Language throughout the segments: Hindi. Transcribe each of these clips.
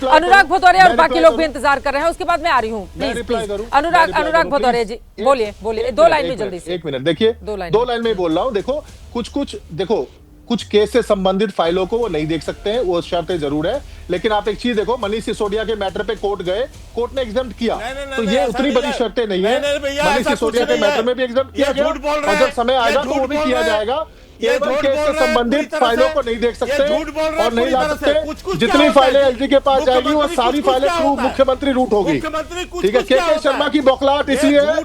अनुराग भदौरिया और बाकी लोग भी इंतजार कर रहे हैं, उसके बाद मैं आ रही हूँ। प्लीज अनुराग भदौरिया जी बोलिए 2 लाइन में जल्दी से। 1 मिनट देखिए, 2 लाइन में बोल रहा हूँ। देखो कुछ केस से संबंधित फाइलों को वो नहीं देख सकते हैं, वो शर्तें जरूर है, लेकिन आप एक चीज देखो, मनीष सिसोदिया के मैटर पे कोर्ट गए, कोर्ट ने एग्जम्प्ट किया, तो ये उतनी बड़ी शर्तें नहीं है। मनीष सिसोदिया के मैटर में भी एग्जम्प्ट किया गया, और जब समय आएगा तो वो भी किया जाएगा। केवल केस से संबंधित फाइलों को नहीं देख सकते और नहीं ला सकते। जितनी फाइलें एलजी के पास जाएगी वो सारी फाइलें थ्रू मुख्यमंत्री रूट होगी। ठीक है, के शर्मा की बौखलाहट इसलिए है,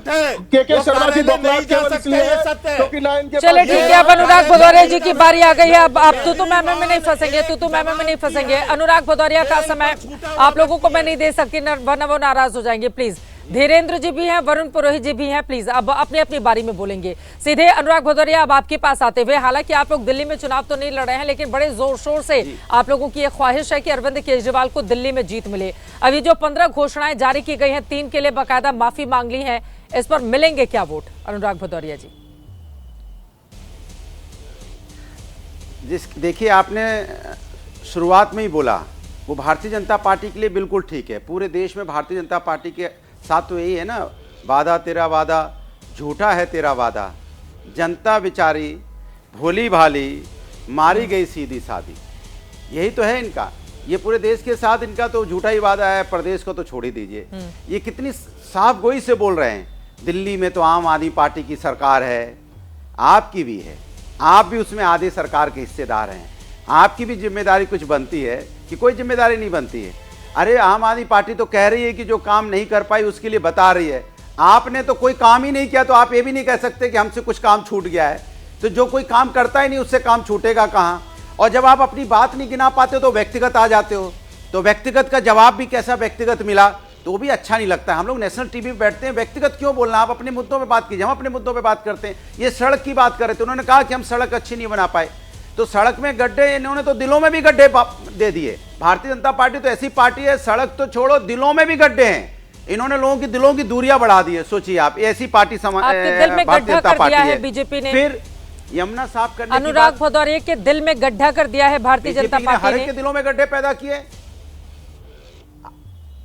के शर्मा की बौखलाहट केवल इसलिए है क्योंकि ना इनके। चलिए ठीक है, अब अनुराग भदौरिया जी की बारी आ गई है। अब आप तू मैमे में नहीं फंसेंगे, अनुराग भदौरिया का समय आप लोगों को मैं नहीं दे सकती, वरना वो नाराज हो जाएंगे। प्लीज, धीरेन्द्र जी भी हैं, वरुण पुरोहित जी भी हैं, प्लीज अब अपनी अपनी बारी में बोलेंगे। सीधे अनुराग भदौरिया, अब आपके पास आते हुए, हालांकि आप लोग दिल्ली में चुनाव तो नहीं लड़ रहे हैं, लेकिन बड़े जोर शोर से आप लोगों की यह ख्वाहिश है कि अरविंद केजरीवाल को दिल्ली में जीत मिले। अभी जो 15 घोषणाएं जारी की गई हैं, 3 के लिए बाकायदा माफी मांग ली है, इस पर मिलेंगे क्या वोट? अनुराग भदौरिया जी। देखिए, आपने शुरुआत में ही बोला, वो भारतीय जनता पार्टी के लिए बिल्कुल ठीक है। पूरे देश में भारतीय जनता पार्टी के साथ तो यही है ना, वादा तेरा वादा, झूठा है तेरा वादा, जनता बेचारी भोली भाली, मारी गई सीधी सादी, यही तो है इनका। ये पूरे देश के साथ इनका तो झूठा ही वादा है, प्रदेश को तो छोड़ ही दीजिए। ये कितनी साफ गोई से बोल रहे हैं, दिल्ली में तो आम आदमी पार्टी की सरकार है, आपकी भी है, आप भी उसमें आधे सरकार के हिस्सेदार हैं, आपकी भी जिम्मेदारी कुछ बनती है कि कोई जिम्मेदारी नहीं बनती है। अरे आम आदमी पार्टी तो कह रही है कि जो काम नहीं कर पाई उसके लिए बता रही है, आपने तो कोई काम ही नहीं किया, तो आप ये भी नहीं कह सकते कि हमसे कुछ काम छूट गया है। तो जो कोई काम करता ही नहीं उससे काम छूटेगा कहाँ? और जब आप अपनी बात नहीं गिना पाते तो व्यक्तिगत आ जाते हो, तो व्यक्तिगत का जवाब भी कैसा व्यक्तिगत मिला, तो भी अच्छा नहीं लगता। हम लोग नेशनल टीवी पे बैठते हैं, व्यक्तिगत क्यों बोलना, आप अपने मुद्दों पे बात कीजिए, हम अपने मुद्दों पे बात करते हैं। ये सड़क की बात कर रहे थे, उन्होंने कहा कि हम सड़क अच्छी नहीं बना पाए, तो सड़क में गड्ढे, इन्होंने तो दिलों में भी गड्ढे दे दिए। भारतीय जनता पार्टी तो ऐसी पार्टी है, सड़क तो छोड़ो, दिलों में भी गड्ढे हैं, इन्होंने लोगों की दिलों की दूरियां बढ़ा दी है। सोचिए आप, ऐसी पार्टी भारतीय जनता पार्टी है। बीजेपी ने फिर यमुना साफ करने, अनुराग भदौरिया के दिल में गड्ढा कर दिया है भारतीय जनता पार्टी ने। हर एक के दिलों में गड्ढे पैदा किए,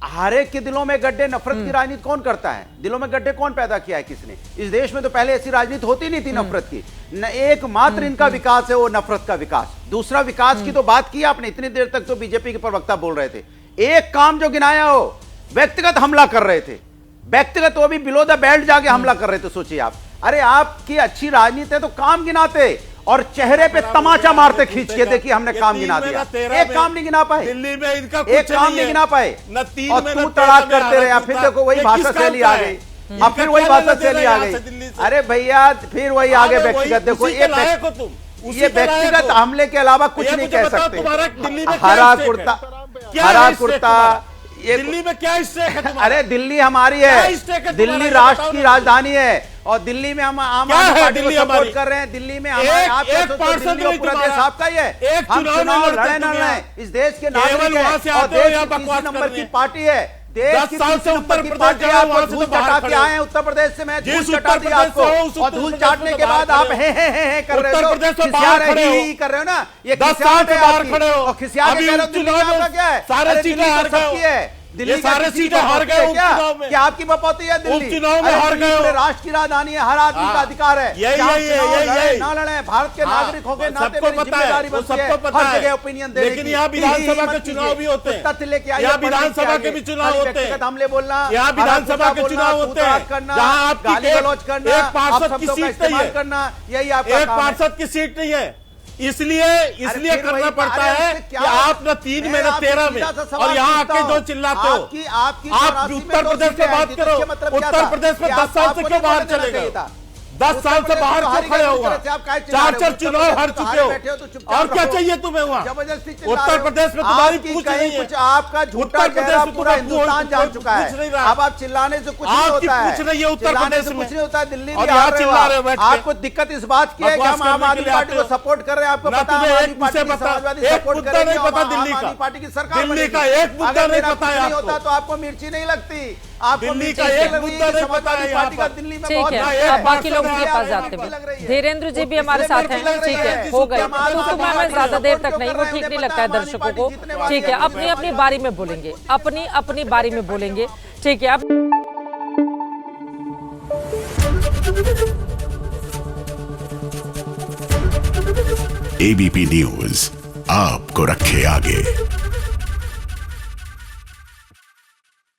हर एक के दिलों में गड्ढे। नफरत की राजनीति कौन करता है? दिलों में गड्ढे कौन पैदा किया है किसने? इस देश में तो पहले ऐसी राजनीति होती नहीं थी नफरत की। न एकमात्र इनका विकास है वो नफरत का विकास। दूसरा विकास की तो बात की आपने, इतनी देर तक तो बीजेपी के प्रवक्ता बोल रहे थे, एक काम जो गिनाया हो, व्यक्तिगत हमला कर रहे थे, व्यक्तिगत, वो भी बिलो द बेल्ट जाके हमला कर रहे थे। सोचिए आप, अरे आपकी अच्छी राजनीति है तो काम गिनाते और चेहरे पे तमाचा मारते खींच के, देखिए हमने काम गिना दिया। एक काम नहीं गिना पाए, दिल्ली में इनका एक काम नहीं गिना पाए, और तू तड़ाक करते रहे। फिर देखो वही भाषा शैली आ गई, अब फिर वही भाषा शैली आ गई। अरे भैया फिर वही आगे व्यक्तिगत, देखो ये व्यक्तिगत हमले के अलावा कुछ नहीं कह सकते। हरा कुर्ता, दिल्ली में क्या स्टेक है तुम्हारा? अरे दिल्ली हमारी है, दिल्ली राष्ट्र की राजधानी है, और दिल्ली में हम आम आदमी पार्टी को सपोर्ट कर रहे हैं। दिल्ली में पूरा देश आपका ही है, हम चुनाव लड़े न लड़े, इस देश के नागरिक हैं, और देश की 3 नंबर की पार्टी है, देश की 3 नंबर की पार्टी। आप धूल चटा के आए हैं उत्तर प्रदेश से, मैं धूल चटा दिया आपको, और धूल चाटने के बाद आप हे कर रहे हो, खिसिया रहे हो ना, ये 10 साल से बाहर खड़े हो, और खिसिया के कह रहे हो क्या है? सारे सीटें हार गए, दिल्ली सारे सीटें हार गए उपचुनाव में। क्या आपकी बपौती है दिल्ली? उपचुनाव में हार गए हो। राष्ट्र की राजधानी है, हर आदमी का अधिकार है, यही ना लड़े, भारत के नागरिक हो गए, सबको पता है, सबको पता है, ओपिनियन दे। लेकिन यहाँ विधानसभा के चुनाव भी होते हैं, तथ्य लेके आइए, यहाँ विधानसभा के भी चुनाव होते हैं, हमले बोलना, यहाँ विधानसभा के चुनाव होते हैं, जहाँ आपकी एक पार्षद की सीट नहीं है, करना, यही आप एक पार्षद की सीट नहीं है, इसलिए करना पड़ता है कि आप न 3 में न 13 में, और यहाँ आके जो चिल्लाते हो। आप उत्तर प्रदेश में बात करो, उत्तर प्रदेश में 10 साल से क्यों बाहर चले गए? 10 साल से बाहर क्यों खड़े हुआ? 4 चुनाव हार चुके हो, और क्या चाहिए तुम्हें वहाँ? उत्तर प्रदेश में तुम्हारी पूछ नहीं है, आपका झूठा चेहरा पूरा हिंदुस्तान जान चुका है। अब आप चिल्लाने से कुछ नहीं होता है, पूछ नहीं है उत्तर प्रदेश में कुछ नहीं होता है, दिल्ली और यहाँ चिल्ला रहे हो। आपको दिक्कत इस बात की है कि हम आम आदमी पार्टी को सपोर्ट कर रहे हैं, आपको पता है आम आदमी पार्टी समाजवादी सपोर्ट कर रही है, दिल्ली का पार्टी की सरकार, दिल्ली का एक मुद्दा नहीं पता है होता तो आपको मिर्ची नहीं लगती। दिल्ली का एक मुद्दा नहीं पता है यहाँ पर। ठीक है, अब बाकी लोगों के पास जाते हैं। धीरेन्द्र जी भी हमारे साथ हैं। ठीक है, हो गई तो मैं ज्यादा देर तक नहीं, वो ठीक नहीं लगता है दर्शकों को। ठीक है, अपनी अपनी बारी में बोलेंगे, अपनी अपनी बारी में बोलेंगे। ठीक है, अब एबीपी न्यूज आपको रखे आगे।